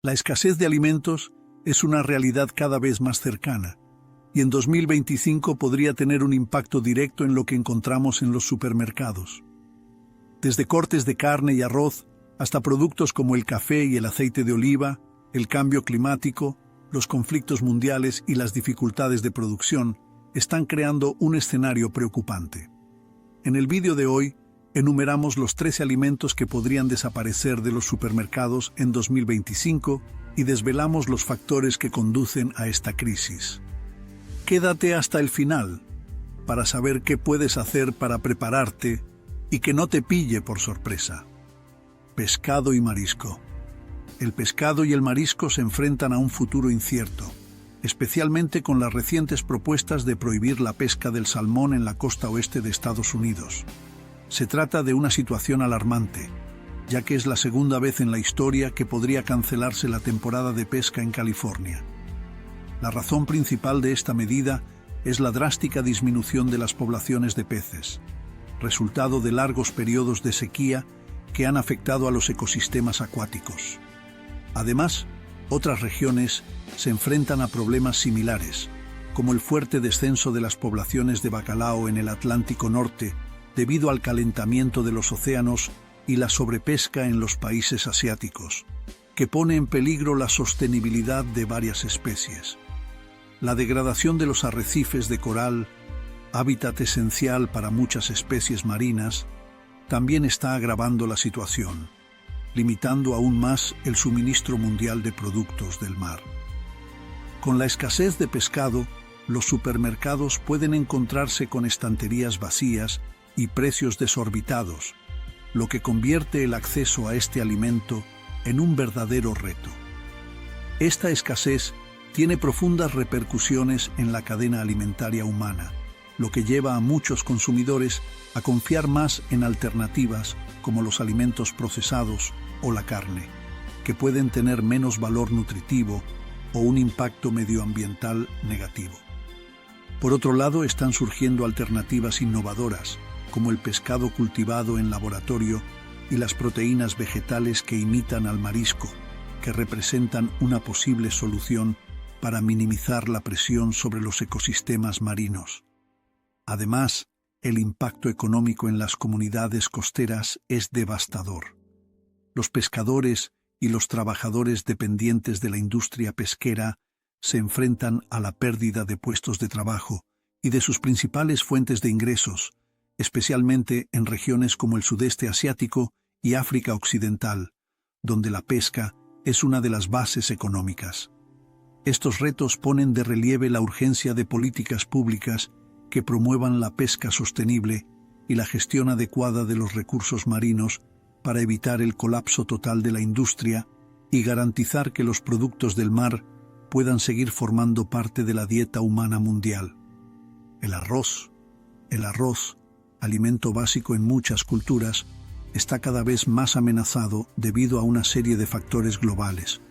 La escasez de alimentos es una realidad cada vez más cercana, y en 2025 podría tener un impacto directo en lo que encontramos en los supermercados. Desde cortes de carne y arroz hasta productos como el café y el aceite de oliva, el cambio climático, los conflictos mundiales y las dificultades de producción están creando un escenario preocupante. En el vídeo de hoy, enumeramos los 13 alimentos que podrían desaparecer de los supermercados en 2025 y desvelamos los factores que conducen a esta crisis. Quédate hasta el final para saber qué puedes hacer para prepararte y que no te pille por sorpresa. Pescado y marisco. El pescado y el marisco se enfrentan a un futuro incierto, especialmente con las recientes propuestas de prohibir la pesca del salmón en la costa oeste de Estados Unidos. Se trata de una situación alarmante, ya que es la segunda vez en la historia que podría cancelarse la temporada de pesca en California. La razón principal de esta medida es la drástica disminución de las poblaciones de peces, resultado de largos periodos de sequía que han afectado a los ecosistemas acuáticos. Además, otras regiones se enfrentan a problemas similares, como el fuerte descenso de las poblaciones de bacalao en el Atlántico Norte debido al calentamiento de los océanos y la sobrepesca en los países asiáticos, que pone en peligro la sostenibilidad de varias especies. La degradación de los arrecifes de coral, hábitat esencial para muchas especies marinas, también está agravando la situación, limitando aún más el suministro mundial de productos del mar. Con la escasez de pescado, los supermercados pueden encontrarse con estanterías vacías y precios desorbitados, lo que convierte el acceso a este alimento en un verdadero reto. Esta escasez tiene profundas repercusiones en la cadena alimentaria humana, lo que lleva a muchos consumidores a confiar más en alternativas como los alimentos procesados o la carne, que pueden tener menos valor nutritivo o un impacto medioambiental negativo. Por otro lado, están surgiendo alternativas innovadoras, como el pescado cultivado en laboratorio y las proteínas vegetales que imitan al marisco, que representan una posible solución para minimizar la presión sobre los ecosistemas marinos. Además, el impacto económico en las comunidades costeras es devastador. Los pescadores y los trabajadores dependientes de la industria pesquera se enfrentan a la pérdida de puestos de trabajo y de sus principales fuentes de ingresos, especialmente en regiones como el sudeste asiático y África Occidental, donde la pesca es una de las bases económicas. Estos retos ponen de relieve la urgencia de políticas públicas que promuevan la pesca sostenible y la gestión adecuada de los recursos marinos para evitar el colapso total de la industria y garantizar que los productos del mar puedan seguir formando parte de la dieta humana mundial. El arroz, alimento básico en muchas culturas, está cada vez más amenazado debido a una serie de factores globales.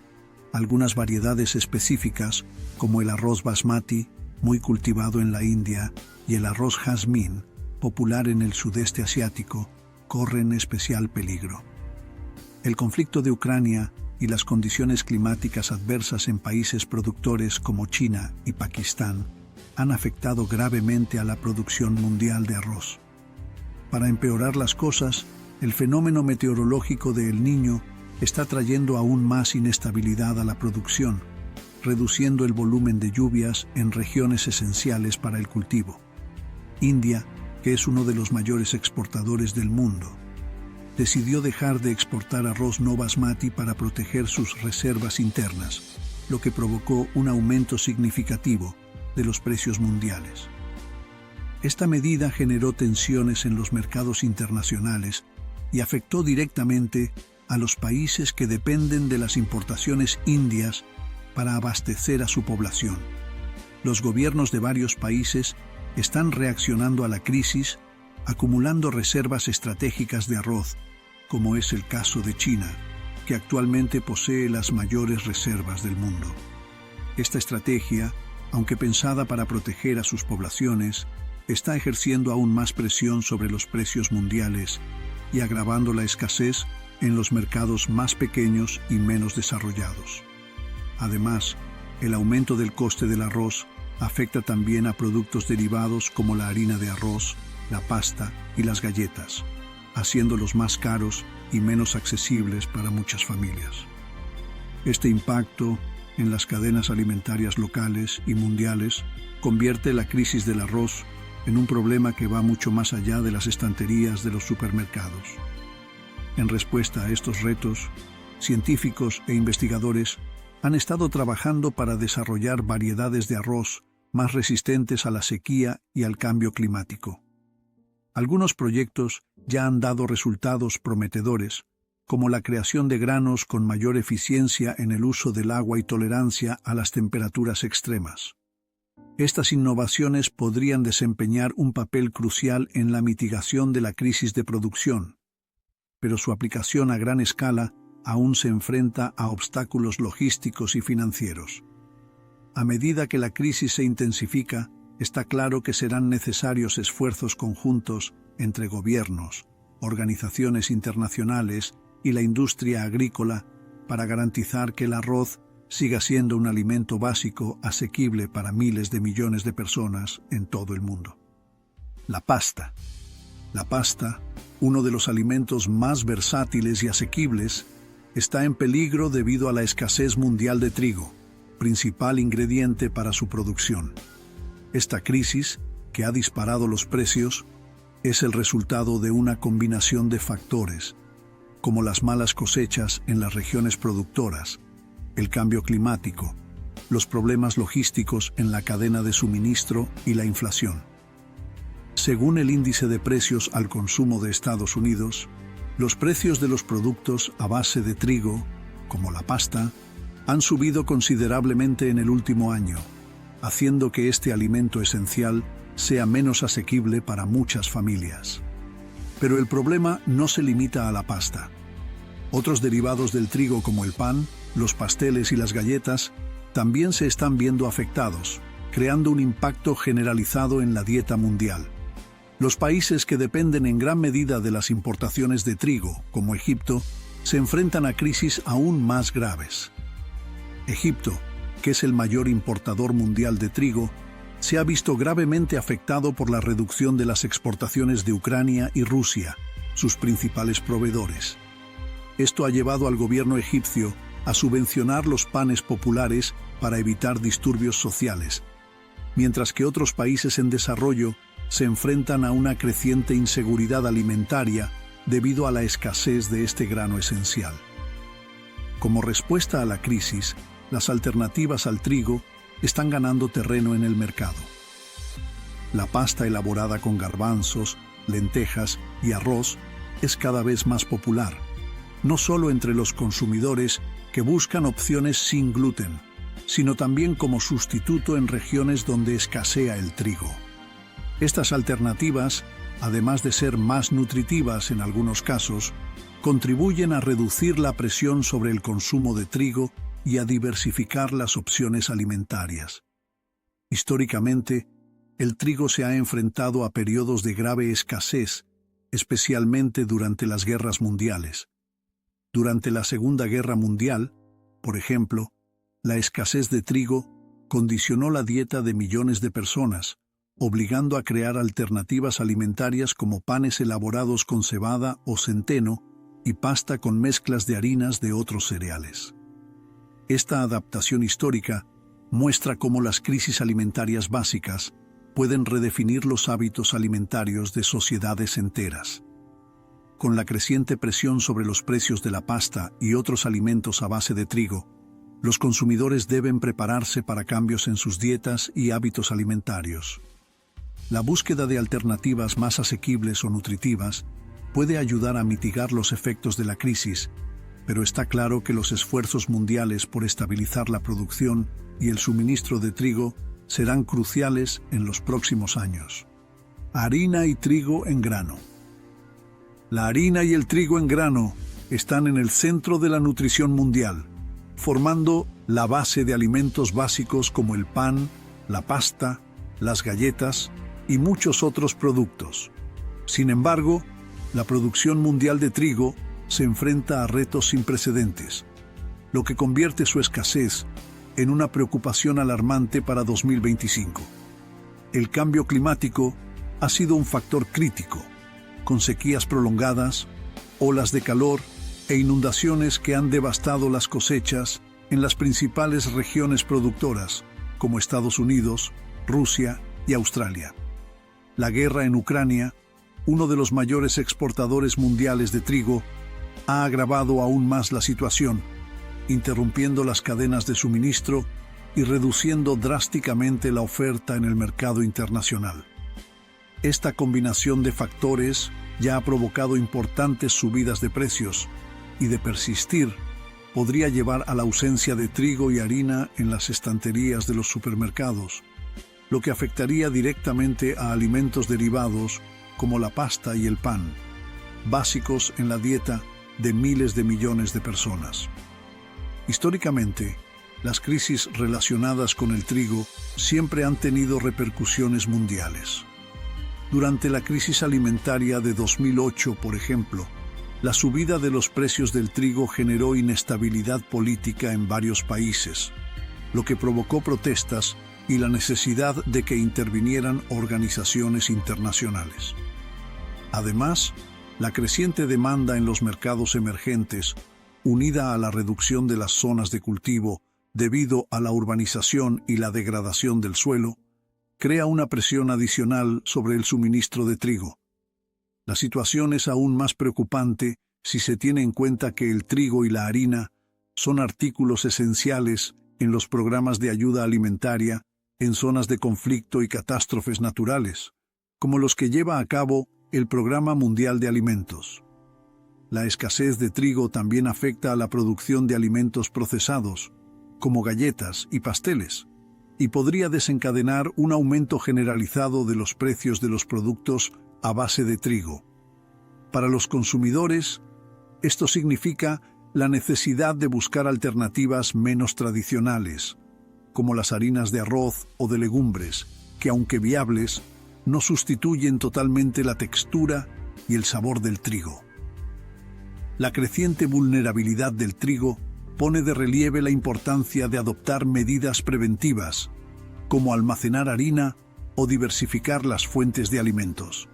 Algunas variedades específicas, como el arroz basmati, muy cultivado en la India, y el arroz jazmín, popular en el sudeste asiático, corren especial peligro. El conflicto de Ucrania y las condiciones climáticas adversas en países productores como China y Pakistán han afectado gravemente a la producción mundial de arroz. Para empeorar las cosas, el fenómeno meteorológico de El Niño está trayendo aún más inestabilidad a la producción, reduciendo el volumen de lluvias en regiones esenciales para el cultivo. India, que es uno de los mayores exportadores del mundo, decidió dejar de exportar arroz no basmati para proteger sus reservas internas, lo que provocó un aumento significativo de los precios mundiales. Esta medida generó tensiones en los mercados internacionales y afectó directamente a los países que dependen de las importaciones indias para abastecer a su población. Los gobiernos de varios países están reaccionando a la crisis, acumulando reservas estratégicas de arroz, como es el caso de China, que actualmente posee las mayores reservas del mundo. Esta estrategia, aunque pensada para proteger a sus poblaciones, está ejerciendo aún más presión sobre los precios mundiales y agravando la escasez en los mercados más pequeños y menos desarrollados. Además, el aumento del coste del arroz afecta también a productos derivados como la harina de arroz, la pasta y las galletas, haciéndolos más caros y menos accesibles para muchas familias. Este impacto en las cadenas alimentarias locales y mundiales convierte la crisis del arroz en un problema que va mucho más allá de las estanterías de los supermercados. En respuesta a estos retos, científicos e investigadores han estado trabajando para desarrollar variedades de arroz más resistentes a la sequía y al cambio climático. Algunos proyectos ya han dado resultados prometedores, como la creación de granos con mayor eficiencia en el uso del agua y tolerancia a las temperaturas extremas. Estas innovaciones podrían desempeñar un papel crucial en la mitigación de la crisis de producción, pero su aplicación a gran escala aún se enfrenta a obstáculos logísticos y financieros. A medida que la crisis se intensifica, está claro que serán necesarios esfuerzos conjuntos entre gobiernos, organizaciones internacionales y la industria agrícola para garantizar que el arroz siga siendo un alimento básico asequible para miles de millones de personas en todo el mundo. La pasta. La pasta, uno de los alimentos más versátiles y asequibles, está en peligro debido a la escasez mundial de trigo, principal ingrediente para su producción. Esta crisis, que ha disparado los precios, es el resultado de una combinación de factores, como las malas cosechas en las regiones productoras, el cambio climático, los problemas logísticos en la cadena de suministro y la inflación. Según el índice de precios al consumo de Estados Unidos, los precios de los productos a base de trigo, como la pasta, han subido considerablemente en el último año, haciendo que este alimento esencial sea menos asequible para muchas familias. Pero el problema no se limita a la pasta. Otros derivados del trigo como el pan, los pasteles y las galletas también se están viendo afectados, creando un impacto generalizado en la dieta mundial. Los países que dependen en gran medida de las importaciones de trigo, como Egipto, se enfrentan a crisis aún más graves. Egipto, que es el mayor importador mundial de trigo, se ha visto gravemente afectado por la reducción de las exportaciones de Ucrania y Rusia, sus principales proveedores. Esto ha llevado al gobierno egipcio a subvencionar los panes populares para evitar disturbios sociales, mientras que otros países en desarrollo se enfrentan a una creciente inseguridad alimentaria debido a la escasez de este grano esencial. Como respuesta a la crisis, las alternativas al trigo están ganando terreno en el mercado. La pasta elaborada con garbanzos, lentejas y arroz es cada vez más popular, no solo entre los consumidores que buscan opciones sin gluten, sino también como sustituto en regiones donde escasea el trigo. Estas alternativas, además de ser más nutritivas en algunos casos, contribuyen a reducir la presión sobre el consumo de trigo y a diversificar las opciones alimentarias. Históricamente, el trigo se ha enfrentado a periodos de grave escasez, especialmente durante las guerras mundiales. Durante la Segunda Guerra Mundial, por ejemplo, la escasez de trigo condicionó la dieta de millones de personas, obligando a crear alternativas alimentarias como panes elaborados con cebada o centeno y pasta con mezclas de harinas de otros cereales. Esta adaptación histórica muestra cómo las crisis alimentarias básicas pueden redefinir los hábitos alimentarios de sociedades enteras. Con la creciente presión sobre los precios de la pasta y otros alimentos a base de trigo, los consumidores deben prepararse para cambios en sus dietas y hábitos alimentarios. La búsqueda de alternativas más asequibles o nutritivas puede ayudar a mitigar los efectos de la crisis, pero está claro que los esfuerzos mundiales por estabilizar la producción y el suministro de trigo serán cruciales en los próximos años. Harina y trigo en grano. La harina y el trigo en grano están en el centro de la nutrición mundial, formando la base de alimentos básicos como el pan, la pasta, las galletas y muchos otros productos. Sin embargo, la producción mundial de trigo se enfrenta a retos sin precedentes, lo que convierte su escasez en una preocupación alarmante para 2025. El cambio climático ha sido un factor crítico, con sequías prolongadas, olas de calor e inundaciones que han devastado las cosechas en las principales regiones productoras, como Estados Unidos, Rusia y Australia. La guerra en Ucrania, uno de los mayores exportadores mundiales de trigo, ha agravado aún más la situación, interrumpiendo las cadenas de suministro y reduciendo drásticamente la oferta en el mercado internacional. Esta combinación de factores ya ha provocado importantes subidas de precios y, de persistir, podría llevar a la ausencia de trigo y harina en las estanterías de los supermercados, lo que afectaría directamente a alimentos derivados como la pasta y el pan, básicos en la dieta de miles de millones de personas. Históricamente, las crisis relacionadas con el trigo siempre han tenido repercusiones mundiales. Durante la crisis alimentaria de 2008, por ejemplo, la subida de los precios del trigo generó inestabilidad política en varios países, lo que provocó protestas y la necesidad de que intervinieran organizaciones internacionales. Además, la creciente demanda en los mercados emergentes, unida a la reducción de las zonas de cultivo debido a la urbanización y la degradación del suelo, crea una presión adicional sobre el suministro de trigo. La situación es aún más preocupante si se tiene en cuenta que el trigo y la harina son artículos esenciales en los programas de ayuda alimentaria en zonas de conflicto y catástrofes naturales, como los que lleva a cabo el Programa Mundial de Alimentos. La escasez de trigo también afecta a la producción de alimentos procesados, como galletas y pasteles, y podría desencadenar un aumento generalizado de los precios de los productos a base de trigo. Para los consumidores, esto significa la necesidad de buscar alternativas menos tradicionales, como las harinas de arroz o de legumbres, que aunque viables, no sustituyen totalmente la textura y el sabor del trigo. La creciente vulnerabilidad del trigo pone de relieve la importancia de adoptar medidas preventivas, como almacenar harina o diversificar las fuentes de alimentos.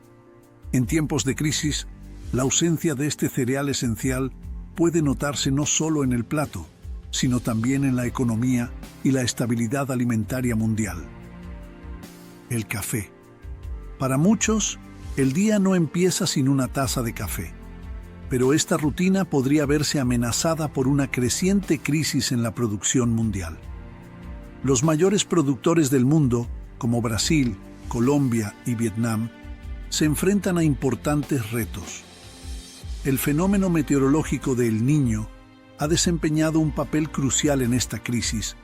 En tiempos de crisis, la ausencia de este cereal esencial puede notarse no solo en el plato, sino también en la economía y la estabilidad alimentaria mundial. El café. Para muchos, el día no empieza sin una taza de café, pero esta rutina podría verse amenazada por una creciente crisis en la producción mundial. Los mayores productores del mundo, como Brasil, Colombia y Vietnam, se enfrentan a importantes retos. El fenómeno meteorológico de El Niño ha desempeñado un papel crucial en esta crisis,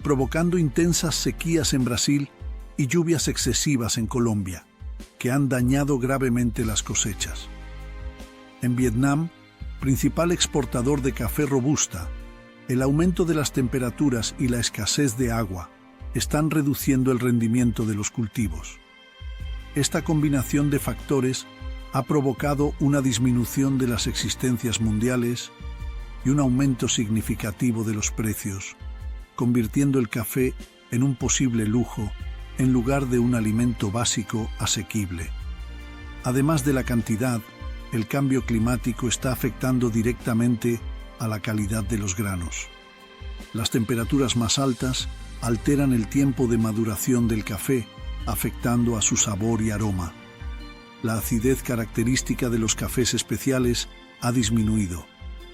provocando intensas sequías en Brasil y lluvias excesivas en Colombia, que han dañado gravemente las cosechas. En Vietnam, principal exportador de café robusta, el aumento de las temperaturas y la escasez de agua están reduciendo el rendimiento de los cultivos. Esta combinación de factores ha provocado una disminución de las existencias mundiales y un aumento significativo de los precios, convirtiendo el café en un posible lujo en lugar de un alimento básico asequible. Además de la cantidad, el cambio climático está afectando directamente a la calidad de los granos. Las temperaturas más altas alteran el tiempo de maduración del café, afectando a su sabor y aroma. La acidez característica de los cafés especiales ha disminuido,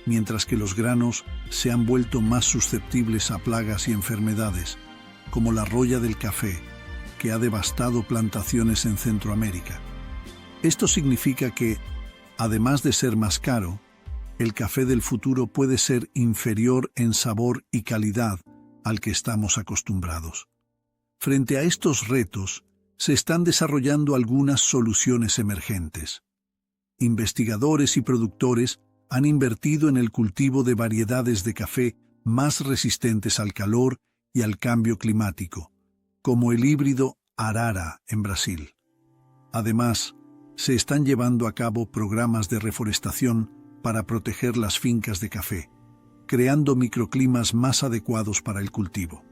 mientras que los granos se han vuelto más susceptibles a plagas y enfermedades, como la roya del café, que ha devastado plantaciones en Centroamérica. Esto significa que, además de ser más caro, el café del futuro puede ser inferior en sabor y calidad al que estamos acostumbrados. Frente a estos retos, se están desarrollando algunas soluciones emergentes. Investigadores y productores han invertido en el cultivo de variedades de café más resistentes al calor y al cambio climático, como el híbrido Arara en Brasil. Además, se están llevando a cabo programas de reforestación para proteger las fincas de café, creando microclimas más adecuados para el cultivo.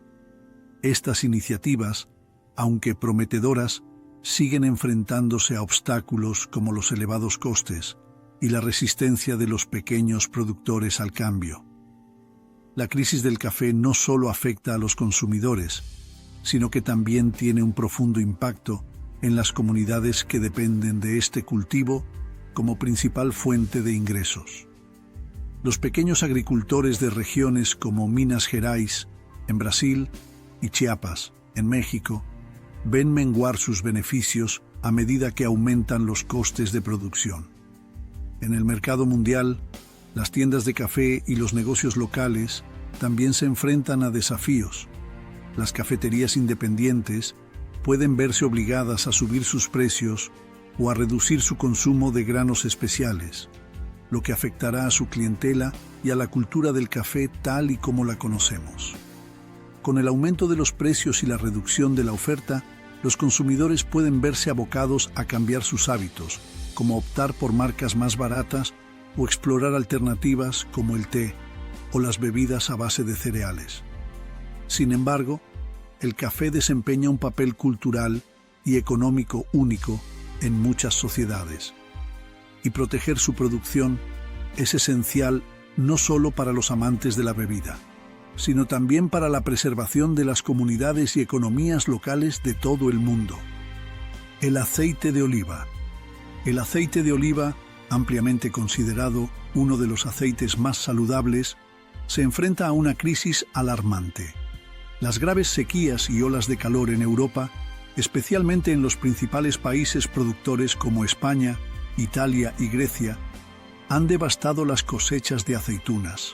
Estas iniciativas, aunque prometedoras, siguen enfrentándose a obstáculos como los elevados costes y la resistencia de los pequeños productores al cambio. La crisis del café no solo afecta a los consumidores, sino que también tiene un profundo impacto en las comunidades que dependen de este cultivo como principal fuente de ingresos. Los pequeños agricultores de regiones como Minas Gerais, en Brasil, y Chiapas, en México, ven menguar sus beneficios a medida que aumentan los costes de producción. En el mercado mundial, las tiendas de café y los negocios locales también se enfrentan a desafíos. Las cafeterías independientes pueden verse obligadas a subir sus precios o a reducir su consumo de granos especiales, lo que afectará a su clientela y a la cultura del café tal y como la conocemos. Con el aumento de los precios y la reducción de la oferta, los consumidores pueden verse abocados a cambiar sus hábitos, como optar por marcas más baratas o explorar alternativas como el té o las bebidas a base de cereales. Sin embargo, el café desempeña un papel cultural y económico único en muchas sociedades, y proteger su producción es esencial no solo para los amantes de la bebida, sino también para la preservación de las comunidades y economías locales de todo el mundo. El aceite de oliva. El aceite de oliva, ampliamente considerado uno de los aceites más saludables, se enfrenta a una crisis alarmante. Las graves sequías y olas de calor en Europa, especialmente en los principales países productores como España, Italia y Grecia, han devastado las cosechas de aceitunas.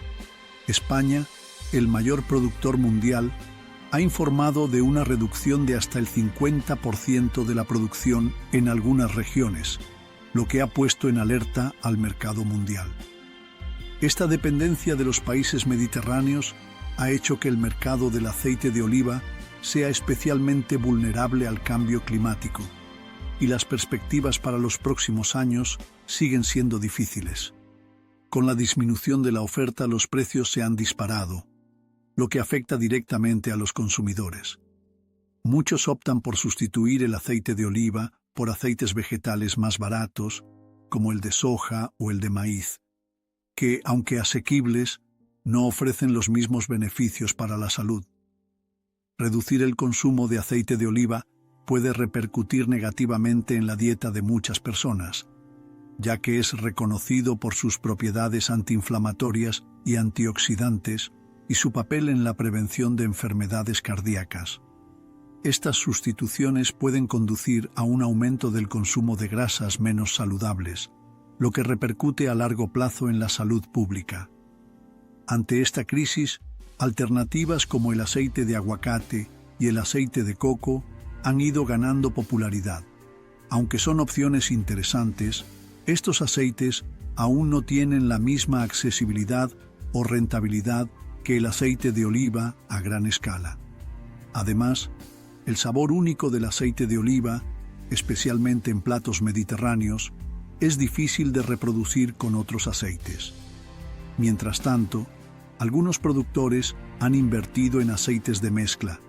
España, el mayor productor mundial, ha informado de una reducción de hasta el 50% de la producción en algunas regiones, lo que ha puesto en alerta al mercado mundial. Esta dependencia de los países mediterráneos ha hecho que el mercado del aceite de oliva sea especialmente vulnerable al cambio climático, y las perspectivas para los próximos años siguen siendo difíciles. Con la disminución de la oferta, los precios se han disparado, lo que afecta directamente a los consumidores. Muchos optan por sustituir el aceite de oliva por aceites vegetales más baratos, como el de soja o el de maíz, que, aunque asequibles, no ofrecen los mismos beneficios para la salud. Reducir el consumo de aceite de oliva puede repercutir negativamente en la dieta de muchas personas, ya que es reconocido por sus propiedades antiinflamatorias y antioxidantes y su papel en la prevención de enfermedades cardíacas. Estas sustituciones pueden conducir a un aumento del consumo de grasas menos saludables, lo que repercute a largo plazo en la salud pública. Ante esta crisis, alternativas como el aceite de aguacate y el aceite de coco han ido ganando popularidad. Aunque son opciones interesantes, estos aceites aún no tienen la misma accesibilidad o rentabilidad que el aceite de oliva a gran escala. Además, el sabor único del aceite de oliva, especialmente en platos mediterráneos, es difícil de reproducir con otros aceites. Mientras tanto, algunos productores han invertido en aceites de mezcla,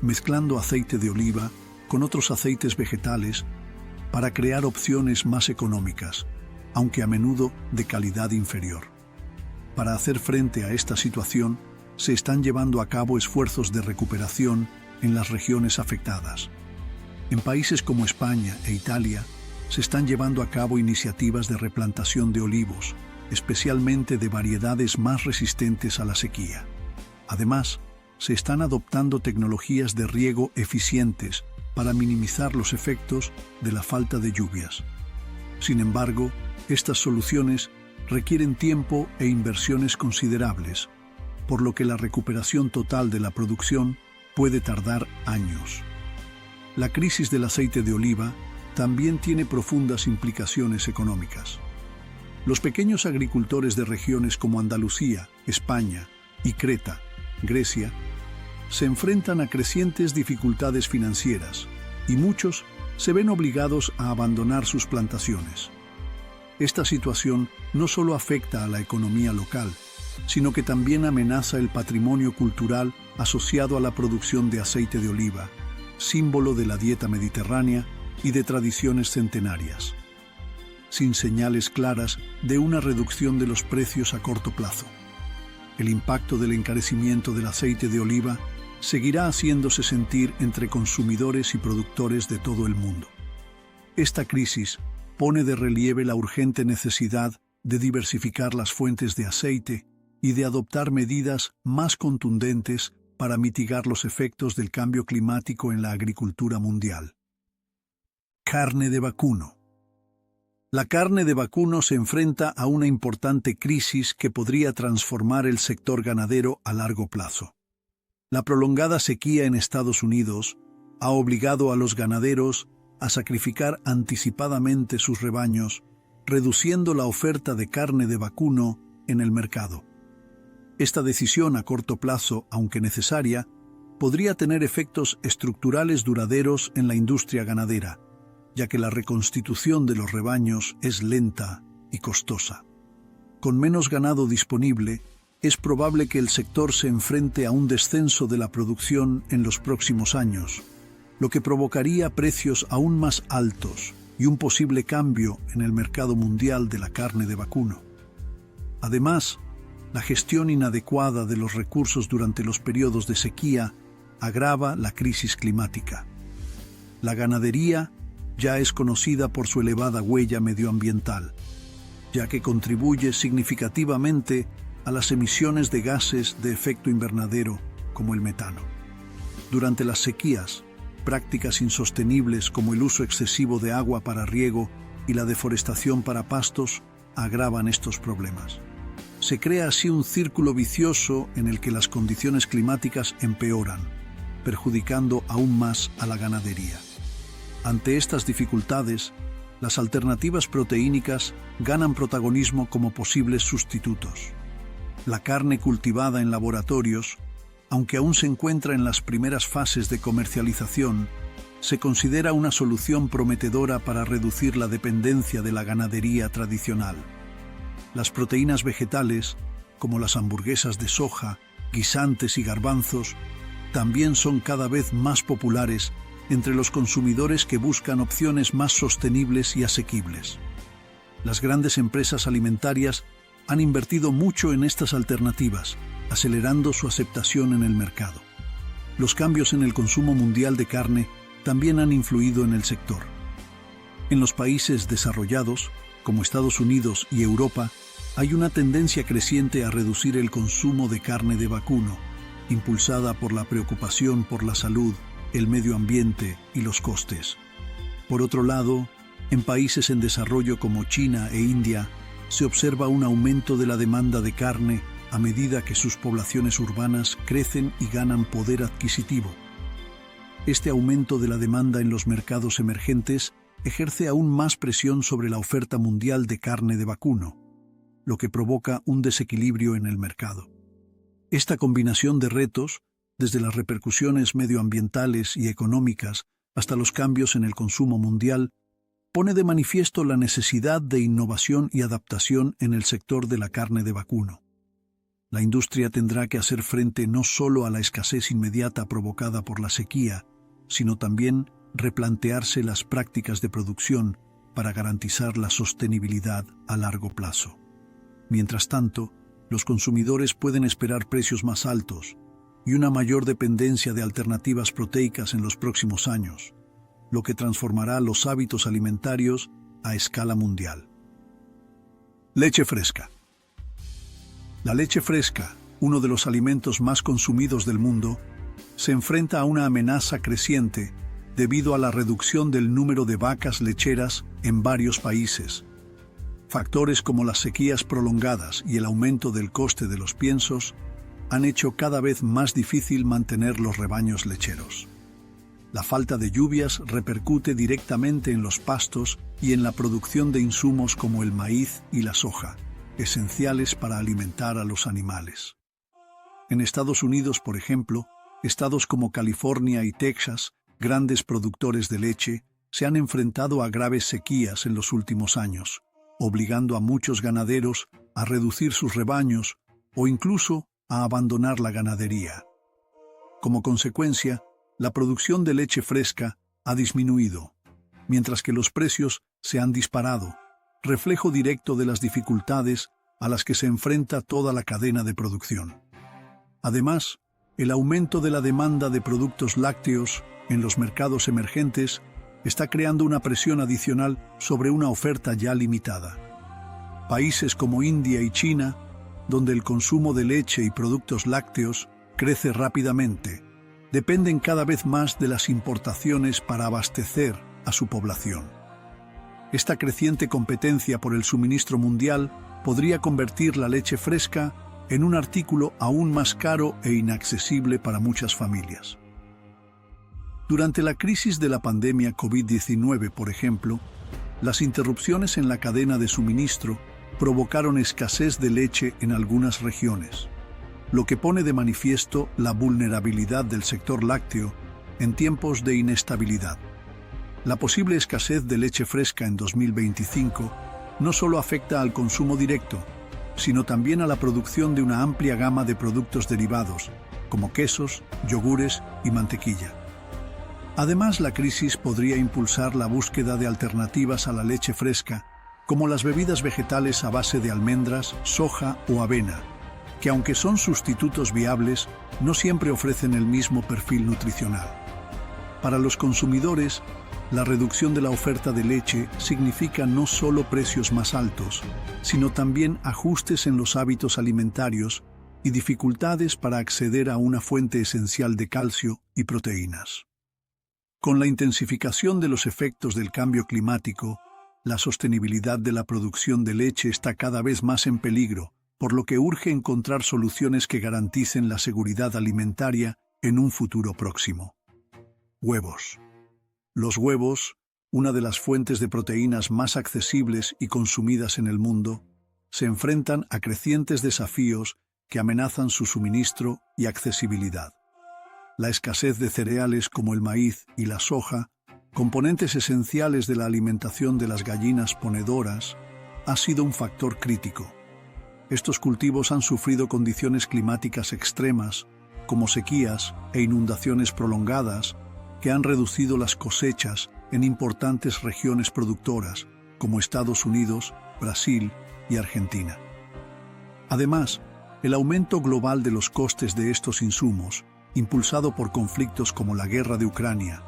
mezclando aceite de oliva con otros aceites vegetales para crear opciones más económicas, aunque a menudo de calidad inferior. Para hacer frente a esta situación, se están llevando a cabo esfuerzos de recuperación en las regiones afectadas. En países como España e Italia, se están llevando a cabo iniciativas de replantación de olivos, especialmente de variedades más resistentes a la sequía. Además, se están adoptando tecnologías de riego eficientes para minimizar los efectos de la falta de lluvias. Sin embargo, estas soluciones requieren tiempo e inversiones considerables, por lo que la recuperación total de la producción puede tardar años. La crisis del aceite de oliva también tiene profundas implicaciones económicas. Los pequeños agricultores de regiones como Andalucía, España y Creta, Grecia, se enfrentan a crecientes dificultades financieras y muchos se ven obligados a abandonar sus plantaciones. Esta situación no solo afecta a la economía local, sino que también amenaza el patrimonio cultural asociado a la producción de aceite de oliva, símbolo de la dieta mediterránea y de tradiciones centenarias, sin señales claras de una reducción de los precios a corto plazo. El impacto del encarecimiento del aceite de oliva seguirá haciéndose sentir entre consumidores y productores de todo el mundo. Esta crisis pone de relieve la urgente necesidad de diversificar las fuentes de aceite y de adoptar medidas más contundentes para mitigar los efectos del cambio climático en la agricultura mundial. Carne de vacuno. La carne de vacuno se enfrenta a una importante crisis que podría transformar el sector ganadero a largo plazo. La prolongada sequía en Estados Unidos ha obligado a los ganaderos a sacrificar anticipadamente sus rebaños, reduciendo la oferta de carne de vacuno en el mercado. Esta decisión a corto plazo, aunque necesaria, podría tener efectos estructurales duraderos en la industria ganadera, ya que la reconstitución de los rebaños es lenta y costosa. Con menos ganado disponible, es probable que el sector se enfrente a un descenso de la producción en los próximos años, lo que provocaría precios aún más altos y un posible cambio en el mercado mundial de la carne de vacuno. Además, la gestión inadecuada de los recursos durante los periodos de sequía agrava la crisis climática. La ganadería ya es conocida por su elevada huella medioambiental, ya que contribuye significativamente a las emisiones de gases de efecto invernadero como el metano. Durante las sequías, prácticas insostenibles como el uso excesivo de agua para riego y la deforestación para pastos agravan estos problemas. Se crea así un círculo vicioso en el que las condiciones climáticas empeoran, perjudicando aún más a la ganadería. Ante estas dificultades, las alternativas proteínicas ganan protagonismo como posibles sustitutos. La carne cultivada en laboratorios, aunque aún se encuentra en las primeras fases de comercialización, se considera una solución prometedora para reducir la dependencia de la ganadería tradicional. Las proteínas vegetales, como las hamburguesas de soja, guisantes y garbanzos, también son cada vez más populares entre los consumidores que buscan opciones más sostenibles y asequibles. Las grandes empresas alimentarias han invertido mucho en estas alternativas, acelerando su aceptación en el mercado. Los cambios en el consumo mundial de carne también han influido en el sector. En los países desarrollados, como Estados Unidos y Europa, hay una tendencia creciente a reducir el consumo de carne de vacuno, impulsada por la preocupación por la salud, el medio ambiente y los costes. Por otro lado, en países en desarrollo como China e India, se observa un aumento de la demanda de carne a medida que sus poblaciones urbanas crecen y ganan poder adquisitivo. Este aumento de la demanda en los mercados emergentes ejerce aún más presión sobre la oferta mundial de carne de vacuno, lo que provoca un desequilibrio en el mercado. Esta combinación de retos, desde las repercusiones medioambientales y económicas hasta los cambios en el consumo mundial, pone de manifiesto la necesidad de innovación y adaptación en el sector de la carne de vacuno. La industria tendrá que hacer frente no solo a la escasez inmediata provocada por la sequía, sino también replantearse las prácticas de producción para garantizar la sostenibilidad a largo plazo. Mientras tanto, los consumidores pueden esperar precios más altos y una mayor dependencia de alternativas proteicas en los próximos años, lo que transformará los hábitos alimentarios a escala mundial. Leche fresca. La leche fresca, uno de los alimentos más consumidos del mundo, se enfrenta a una amenaza creciente debido a la reducción del número de vacas lecheras en varios países. Factores como las sequías prolongadas y el aumento del coste de los piensos han hecho cada vez más difícil mantener los rebaños lecheros. La falta de lluvias repercute directamente en los pastos y en la producción de insumos como el maíz y la soja, esenciales para alimentar a los animales. En Estados Unidos, por ejemplo, estados como California y Texas, grandes productores de leche, se han enfrentado a graves sequías en los últimos años, obligando a muchos ganaderos a reducir sus rebaños o incluso a abandonar la ganadería. Como consecuencia, la producción de leche fresca ha disminuido, mientras que los precios se han disparado, reflejo directo de las dificultades a las que se enfrenta toda la cadena de producción. Además, el aumento de la demanda de productos lácteos en los mercados emergentes está creando una presión adicional sobre una oferta ya limitada. Países como India y China, donde el consumo de leche y productos lácteos crece rápidamente, dependen cada vez más de las importaciones para abastecer a su población. Esta creciente competencia por el suministro mundial podría convertir la leche fresca en un artículo aún más caro e inaccesible para muchas familias. Durante la crisis de la pandemia COVID-19, por ejemplo, las interrupciones en la cadena de suministro provocaron escasez de leche en algunas regiones, lo que pone de manifiesto la vulnerabilidad del sector lácteo en tiempos de inestabilidad. La posible escasez de leche fresca en 2025 no solo afecta al consumo directo, sino también a la producción de una amplia gama de productos derivados, como quesos, yogures y mantequilla. Además, la crisis podría impulsar la búsqueda de alternativas a la leche fresca, como las bebidas vegetales a base de almendras, soja o avena, que aunque son sustitutos viables, no siempre ofrecen el mismo perfil nutricional. Para los consumidores, la reducción de la oferta de leche significa no solo precios más altos, sino también ajustes en los hábitos alimentarios y dificultades para acceder a una fuente esencial de calcio y proteínas. Con la intensificación de los efectos del cambio climático, la sostenibilidad de la producción de leche está cada vez más en peligro, por lo que urge encontrar soluciones que garanticen la seguridad alimentaria en un futuro próximo. Huevos. Los huevos, una de las fuentes de proteínas más accesibles y consumidas en el mundo, se enfrentan a crecientes desafíos que amenazan su suministro y accesibilidad. La escasez de cereales como el maíz y la soja, componentes esenciales de la alimentación de las gallinas ponedoras, ha sido un factor crítico. Estos cultivos han sufrido condiciones climáticas extremas, como sequías e inundaciones prolongadas, que han reducido las cosechas en importantes regiones productoras, como Estados Unidos, Brasil y Argentina. Además, el aumento global de los costes de estos insumos, impulsado por conflictos como la guerra de Ucrania,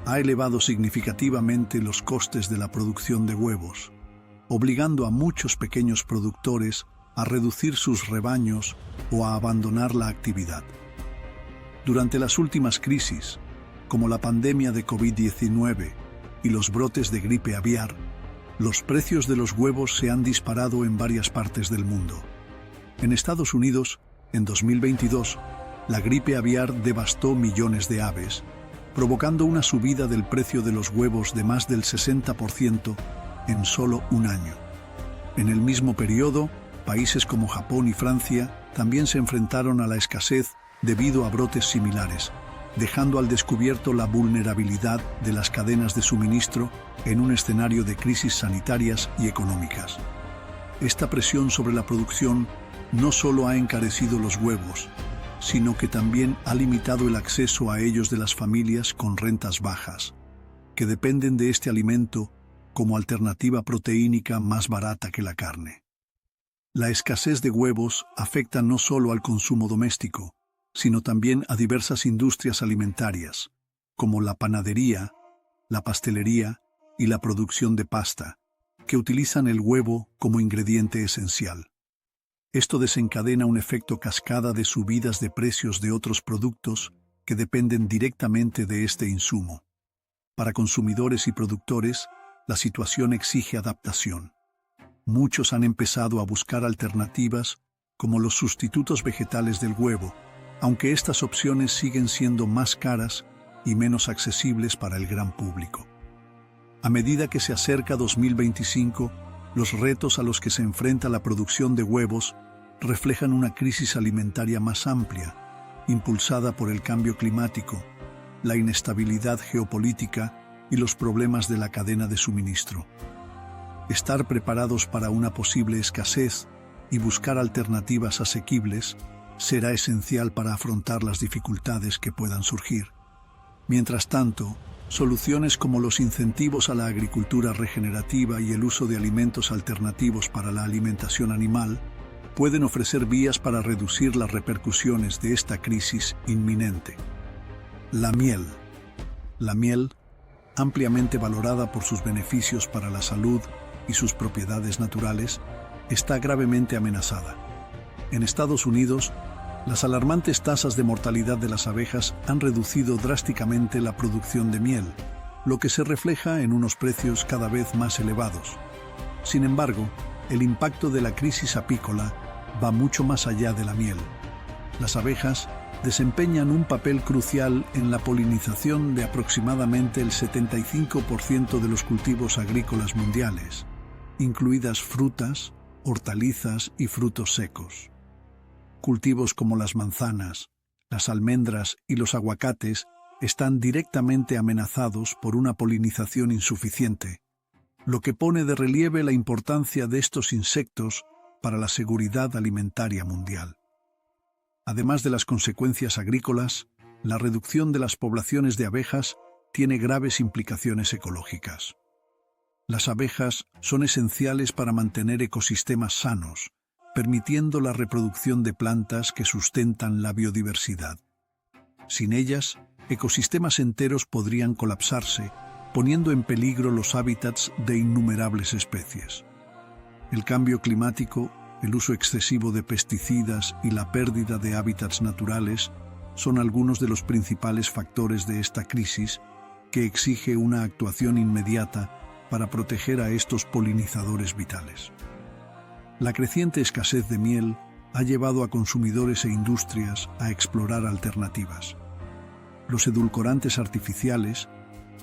ha elevado significativamente los costes de la producción de huevos, obligando a muchos pequeños productores a reducir sus rebaños o a abandonar la actividad. Durante las últimas crisis, como la pandemia de COVID-19 y los brotes de gripe aviar, los precios de los huevos se han disparado en varias partes del mundo. En Estados Unidos, en 2022, la gripe aviar devastó millones de aves, provocando una subida del precio de los huevos de más del 60% en solo un año. En el mismo periodo, países como Japón y Francia también se enfrentaron a la escasez debido a brotes similares, dejando al descubierto la vulnerabilidad de las cadenas de suministro en un escenario de crisis sanitarias y económicas. Esta presión sobre la producción no solo ha encarecido los huevos, sino que también ha limitado el acceso a ellos de las familias con rentas bajas, que dependen de este alimento como alternativa proteínica más barata que la carne. La escasez de huevos afecta no solo al consumo doméstico, sino también a diversas industrias alimentarias, como la panadería, la pastelería y la producción de pasta, que utilizan el huevo como ingrediente esencial. Esto desencadena un efecto cascada de subidas de precios de otros productos que dependen directamente de este insumo. Para consumidores y productores, la situación exige adaptación. Muchos han empezado a buscar alternativas como los sustitutos vegetales del huevo, aunque estas opciones siguen siendo más caras y menos accesibles para el gran público. A medida que se acerca 2025, los retos a los que se enfrenta la producción de huevos reflejan una crisis alimentaria más amplia, impulsada por el cambio climático, la inestabilidad geopolítica y los problemas de la cadena de suministro. estar preparados para una posible escasez y buscar alternativas asequibles será esencial para afrontar las dificultades que puedan surgir. Mientras tanto, soluciones como los incentivos a la agricultura regenerativa y el uso de alimentos alternativos para la alimentación animal pueden ofrecer vías para reducir las repercusiones de esta crisis inminente. La miel. La miel, ampliamente valorada por sus beneficios para la salud y sus propiedades naturales, está gravemente amenazada. En Estados Unidos, las alarmantes tasas de mortalidad de las abejas han reducido drásticamente la producción de miel, lo que se refleja en unos precios cada vez más elevados. Sin embargo, el impacto de la crisis apícola va mucho más allá de la miel. Las abejas desempeñan un papel crucial en la polinización de aproximadamente el 75% de los cultivos agrícolas mundiales, incluidas frutas, hortalizas y frutos secos. Cultivos como las manzanas, las almendras y los aguacates están directamente amenazados por una polinización insuficiente, lo que pone de relieve la importancia de estos insectos para la seguridad alimentaria mundial. Además de las consecuencias agrícolas, la reducción de las poblaciones de abejas tiene graves implicaciones ecológicas. Las abejas son esenciales para mantener ecosistemas sanos, permitiendo la reproducción de plantas que sustentan la biodiversidad. Sin ellas, ecosistemas enteros podrían colapsarse, poniendo en peligro los hábitats de innumerables especies. El cambio climático, el uso excesivo de pesticidas y la pérdida de hábitats naturales son algunos de los principales factores de esta crisis que exige una actuación inmediata para proteger a estos polinizadores vitales. La creciente escasez de miel ha llevado a consumidores e industrias a explorar alternativas. Los edulcorantes artificiales,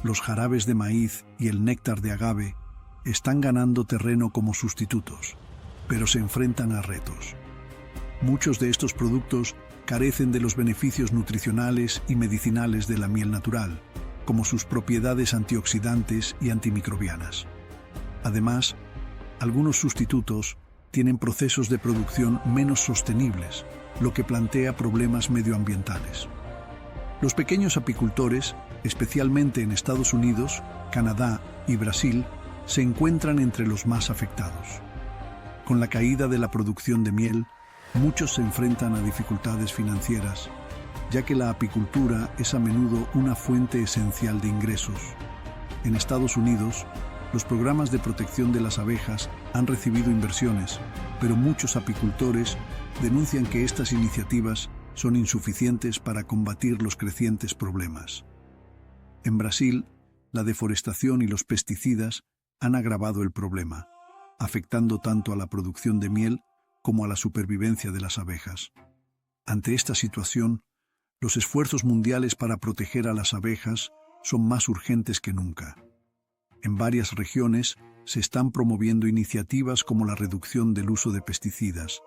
los jarabes de maíz y el néctar de agave están ganando terreno como sustitutos, pero se enfrentan a retos. Muchos de estos productos carecen de los beneficios nutricionales y medicinales de la miel natural, como sus propiedades antioxidantes y antimicrobianas. Además, algunos sustitutos tienen procesos de producción menos sostenibles, lo que plantea problemas medioambientales. Los pequeños apicultores, especialmente en Estados Unidos, Canadá y Brasil, se encuentran entre los más afectados. Con la caída de la producción de miel, muchos se enfrentan a dificultades financieras, ya que la apicultura es a menudo una fuente esencial de ingresos. En Estados Unidos, los programas de protección de las abejas han recibido inversiones, pero muchos apicultores denuncian que estas iniciativas son insuficientes para combatir los crecientes problemas. En Brasil, la deforestación y los pesticidas han agravado el problema, afectando tanto a la producción de miel como a la supervivencia de las abejas. Ante esta situación, los esfuerzos mundiales para proteger a las abejas son más urgentes que nunca. En varias regiones se están promoviendo iniciativas como la reducción del uso de pesticidas,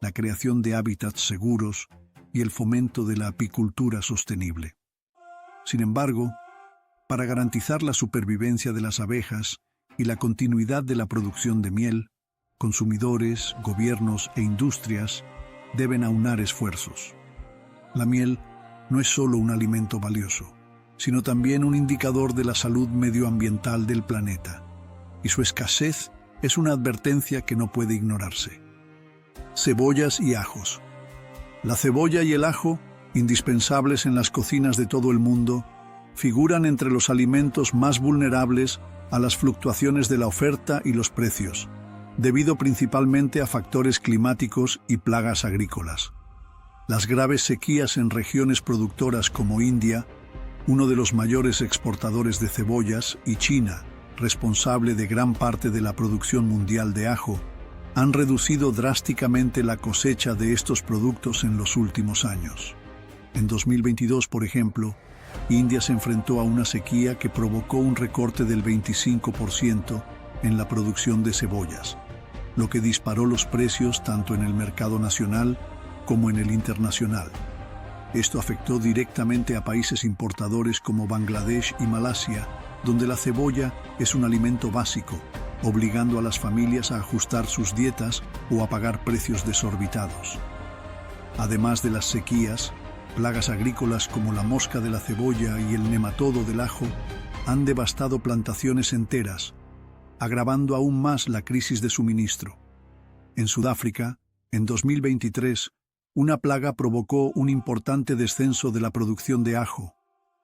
la creación de hábitats seguros y el fomento de la apicultura sostenible. Sin embargo, para garantizar la supervivencia de las abejas y la continuidad de la producción de miel, consumidores, gobiernos e industrias deben aunar esfuerzos. La miel no es solo un alimento valioso, sino también un indicador de la salud medioambiental del planeta, y su escasez es una advertencia que no puede ignorarse. Cebollas y ajos. La cebolla y el ajo, indispensables en las cocinas de todo el mundo, figuran entre los alimentos más vulnerables a las fluctuaciones de la oferta y los precios, debido principalmente a factores climáticos y plagas agrícolas. Las graves sequías en regiones productoras como India, uno de los mayores exportadores de cebollas, y China, responsable de gran parte de la producción mundial de ajo, han reducido drásticamente la cosecha de estos productos en los últimos años. En 2022, por ejemplo, India se enfrentó a una sequía que provocó un recorte del 25% en la producción de cebollas, lo que disparó los precios tanto en el mercado nacional como en el internacional. Esto afectó directamente a países importadores como Bangladesh y Malasia, donde la cebolla es un alimento básico, obligando a las familias a ajustar sus dietas o a pagar precios desorbitados. Además de las sequías, plagas agrícolas como la mosca de la cebolla y el nematodo del ajo han devastado plantaciones enteras, agravando aún más la crisis de suministro. En Sudáfrica, en 2023, una plaga provocó un importante descenso de la producción de ajo,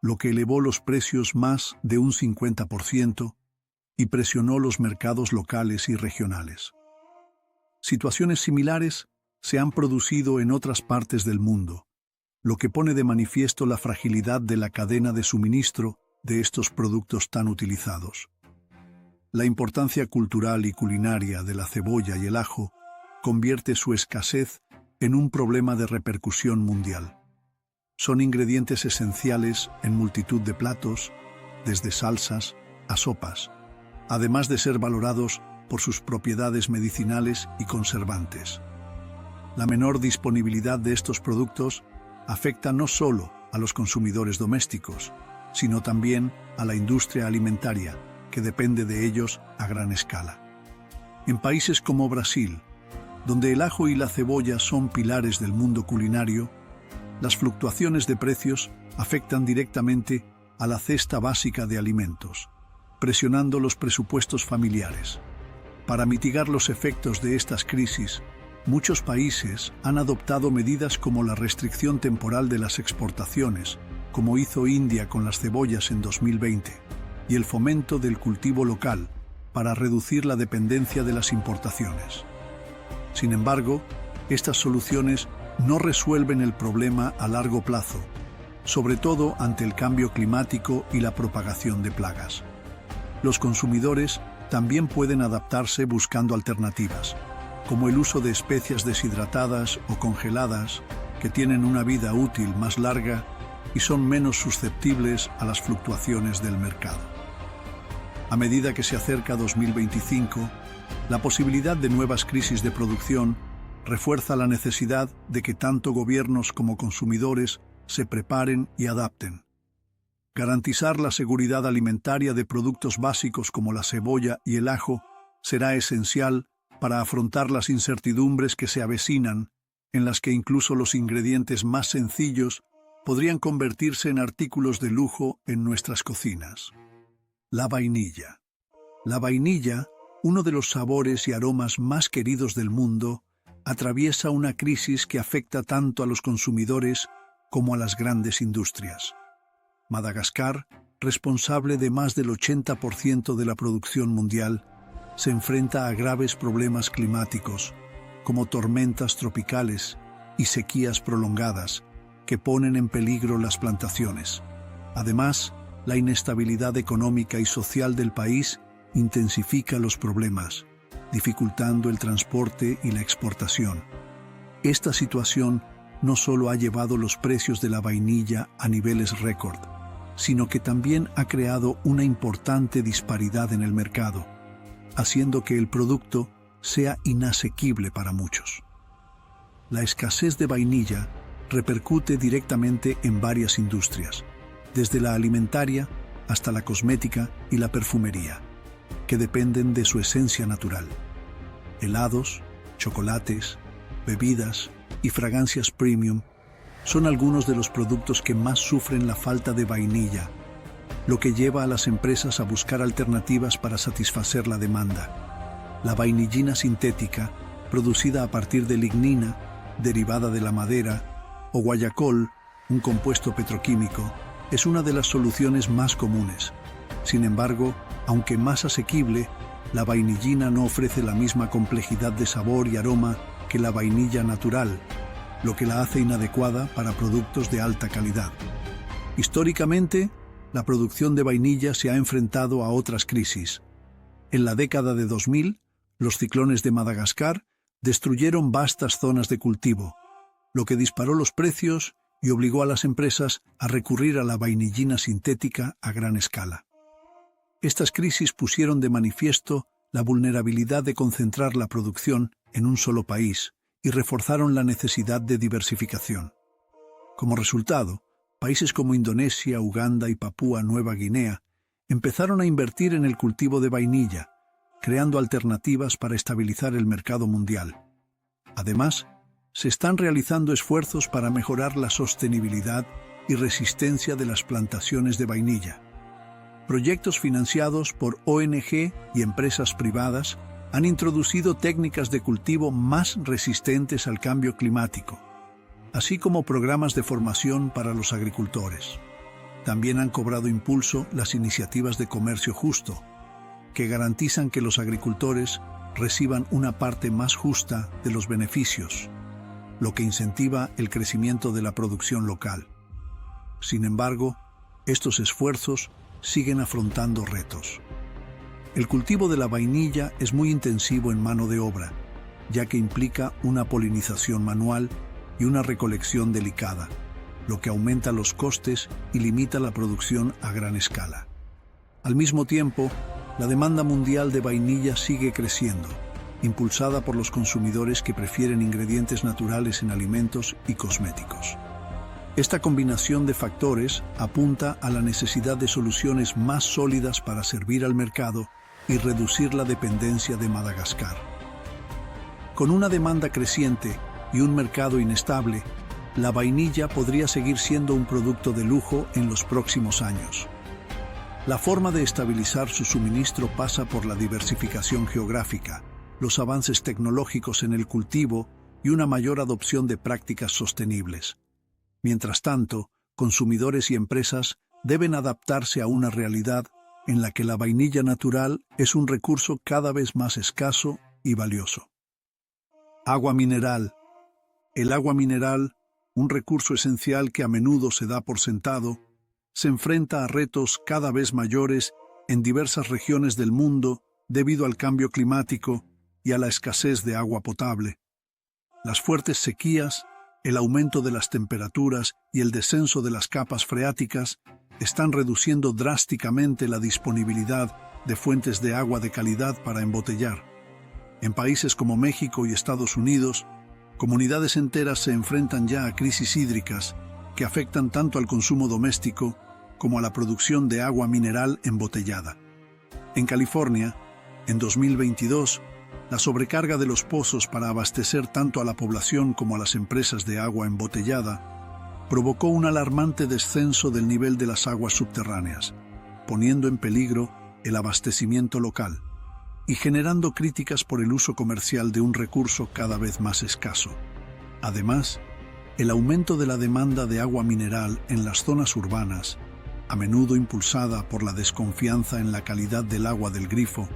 lo que elevó los precios más de un 50% y presionó los mercados locales y regionales. Situaciones similares se han producido en otras partes del mundo, lo que pone de manifiesto la fragilidad de la cadena de suministro de estos productos tan utilizados. La importancia cultural y culinaria de la cebolla y el ajo convierte su escasez en un problema de repercusión mundial. Son ingredientes esenciales en multitud de platos, desde salsas a sopas, además de ser valorados por sus propiedades medicinales y conservantes. La menor disponibilidad de estos productos afecta no solo a los consumidores domésticos, sino también a la industria alimentaria, que depende de ellos a gran escala. En países como Brasil, donde el ajo y la cebolla son pilares del mundo culinario, las fluctuaciones de precios afectan directamente a la cesta básica de alimentos, presionando los presupuestos familiares. Para mitigar los efectos de estas crisis, muchos países han adoptado medidas como la restricción temporal de las exportaciones, como hizo India con las cebollas en 2020, y el fomento del cultivo local para reducir la dependencia de las importaciones. Sin embargo, estas soluciones no resuelven el problema a largo plazo, sobre todo ante el cambio climático y la propagación de plagas. Los consumidores también pueden adaptarse buscando alternativas, como el uso de especias deshidratadas o congeladas, que tienen una vida útil más larga y son menos susceptibles a las fluctuaciones del mercado. A medida que se acerca 2025, la posibilidad de nuevas crisis de producción refuerza la necesidad de que tanto gobiernos como consumidores se preparen y adapten. Garantizar la seguridad alimentaria de productos básicos como la cebolla y el ajo será esencial para afrontar las incertidumbres que se avecinan, en las que incluso los ingredientes más sencillos podrían convertirse en artículos de lujo en nuestras cocinas. La vainilla. La vainilla, uno de los sabores y aromas más queridos del mundo, atraviesa una crisis que afecta tanto a los consumidores como a las grandes industrias. Madagascar, responsable de más del 80% de la producción mundial, se enfrenta a graves problemas climáticos, como tormentas tropicales y sequías prolongadas, que ponen en peligro las plantaciones. Además, la inestabilidad económica y social del país intensifica los problemas, dificultando el transporte y la exportación. Esta situación no solo ha llevado los precios de la vainilla a niveles récord, sino que también ha creado una importante disparidad en el mercado, haciendo que el producto sea inasequible para muchos. La escasez de vainilla repercute directamente en varias industrias, desde la alimentaria hasta la cosmética y la perfumería, que dependen de su esencia natural. Helados, chocolates, bebidas y fragancias premium son algunos de los productos que más sufren la falta de vainilla, lo que lleva a las empresas a buscar alternativas para satisfacer la demanda. La vainillina sintética, producida a partir de lignina, derivada de la madera, o guayacol, un compuesto petroquímico, es una de las soluciones más comunes. Sin embargo, aunque más asequible, la vainillina no ofrece la misma complejidad de sabor y aroma que la vainilla natural, lo que la hace inadecuada para productos de alta calidad. Históricamente, la producción de vainilla se ha enfrentado a otras crisis. En la década de 2000, los ciclones de Madagascar destruyeron vastas zonas de cultivo, lo que disparó los precios y obligó a las empresas a recurrir a la vainillina sintética a gran escala. Estas crisis pusieron de manifiesto la vulnerabilidad de concentrar la producción en un solo país y reforzaron la necesidad de diversificación. Como resultado, países como Indonesia, Uganda y Papúa Nueva Guinea empezaron a invertir en el cultivo de vainilla, creando alternativas para estabilizar el mercado mundial. Además, se están realizando esfuerzos para mejorar la sostenibilidad y resistencia de las plantaciones de vainilla. Proyectos financiados por ONG y empresas privadas han introducido técnicas de cultivo más resistentes al cambio climático, así como programas de formación para los agricultores. También han cobrado impulso las iniciativas de comercio justo, que garantizan que los agricultores reciban una parte más justa de los beneficios, lo que incentiva el crecimiento de la producción local. Sin embargo, estos esfuerzos siguen afrontando retos. El cultivo de la vainilla es muy intensivo en mano de obra, ya que implica una polinización manual y una recolección delicada, lo que aumenta los costes y limita la producción a gran escala. Al mismo tiempo, la demanda mundial de vainilla sigue creciendo, impulsada por los consumidores que prefieren ingredientes naturales en alimentos y cosméticos. Esta combinación de factores apunta a la necesidad de soluciones más sólidas para servir al mercado y reducir la dependencia de Madagascar. Con una demanda creciente y un mercado inestable, la vainilla podría seguir siendo un producto de lujo en los próximos años. La forma de estabilizar su suministro pasa por la diversificación geográfica, los avances tecnológicos en el cultivo y una mayor adopción de prácticas sostenibles. Mientras tanto, consumidores y empresas deben adaptarse a una realidad en la que la vainilla natural es un recurso cada vez más escaso y valioso. Agua mineral. El agua mineral, un recurso esencial que a menudo se da por sentado, se enfrenta a retos cada vez mayores en diversas regiones del mundo debido al cambio climático y a la escasez de agua potable. Las fuertes sequías, el aumento de las temperaturas y el descenso de las capas freáticas están reduciendo drásticamente la disponibilidad de fuentes de agua de calidad para embotellar. En países como México y Estados Unidos, comunidades enteras se enfrentan ya a crisis hídricas que afectan tanto al consumo doméstico como a la producción de agua mineral embotellada. En California, en 2022, la sobrecarga de los pozos para abastecer tanto a la población como a las empresas de agua embotellada provocó un alarmante descenso del nivel de las aguas subterráneas, poniendo en peligro el abastecimiento local y generando críticas por el uso comercial de un recurso cada vez más escaso. Además, el aumento de la demanda de agua mineral en las zonas urbanas, a menudo impulsada por la desconfianza en la calidad del agua del grifo,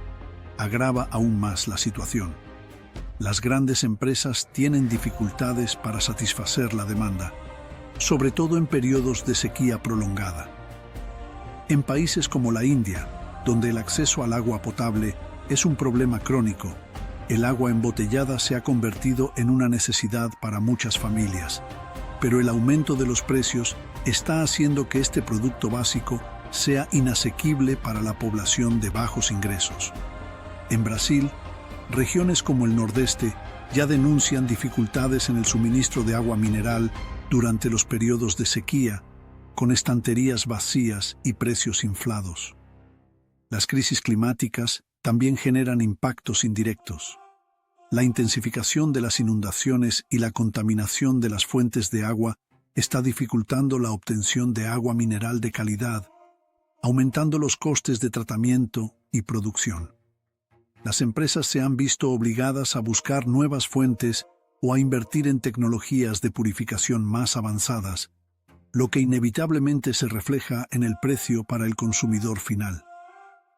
agrava aún más la situación. Las grandes empresas tienen dificultades para satisfacer la demanda, sobre todo en periodos de sequía prolongada. En países como la India, donde el acceso al agua potable es un problema crónico, el agua embotellada se ha convertido en una necesidad para muchas familias, pero el aumento de los precios está haciendo que este producto básico sea inasequible para la población de bajos ingresos. En Brasil, regiones como el Nordeste ya denuncian dificultades en el suministro de agua mineral durante los periodos de sequía, con estanterías vacías y precios inflados. Las crisis climáticas también generan impactos indirectos. La intensificación de las inundaciones y la contaminación de las fuentes de agua está dificultando la obtención de agua mineral de calidad, aumentando los costes de tratamiento y producción. Las empresas se han visto obligadas a buscar nuevas fuentes o a invertir en tecnologías de purificación más avanzadas, lo que inevitablemente se refleja en el precio para el consumidor final.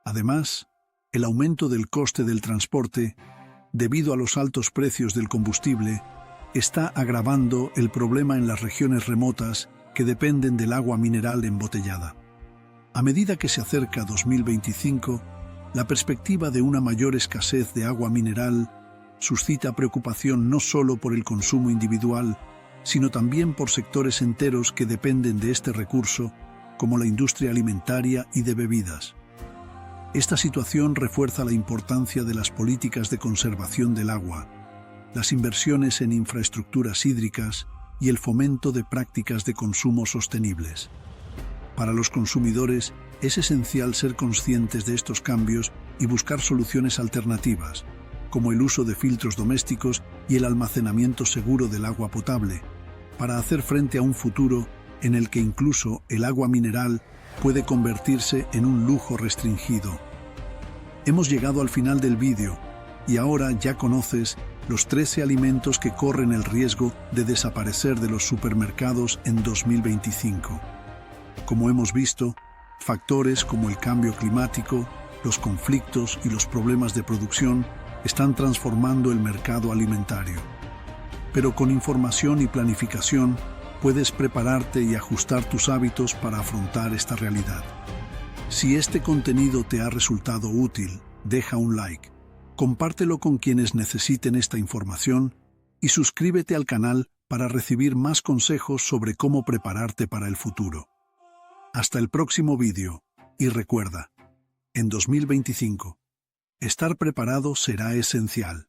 Además, el aumento del coste del transporte, debido a los altos precios del combustible, está agravando el problema en las regiones remotas que dependen del agua mineral embotellada. A medida que se acerca 2025, la perspectiva de una mayor escasez de agua mineral suscita preocupación no solo por el consumo individual, sino también por sectores enteros que dependen de este recurso, como la industria alimentaria y de bebidas. Esta situación refuerza la importancia de las políticas de conservación del agua, las inversiones en infraestructuras hídricas y el fomento de prácticas de consumo sostenibles. Para los consumidores, Es esencial ser conscientes de estos cambios y buscar soluciones alternativas, como el uso de filtros domésticos y el almacenamiento seguro del agua potable, para hacer frente a un futuro en el que incluso el agua mineral puede convertirse en un lujo restringido. Hemos llegado al final del vídeo y ahora ya conoces los 13 alimentos que corren el riesgo de desaparecer de los supermercados en 2025. Como hemos visto, factores como el cambio climático, los conflictos y los problemas de producción están transformando el mercado alimentario. Pero con información y planificación, puedes prepararte y ajustar tus hábitos para afrontar esta realidad. Si este contenido te ha resultado útil, deja un like, compártelo con quienes necesiten esta información y suscríbete al canal para recibir más consejos sobre cómo prepararte para el futuro. Hasta el próximo vídeo, y recuerda, en 2025, estar preparado será esencial.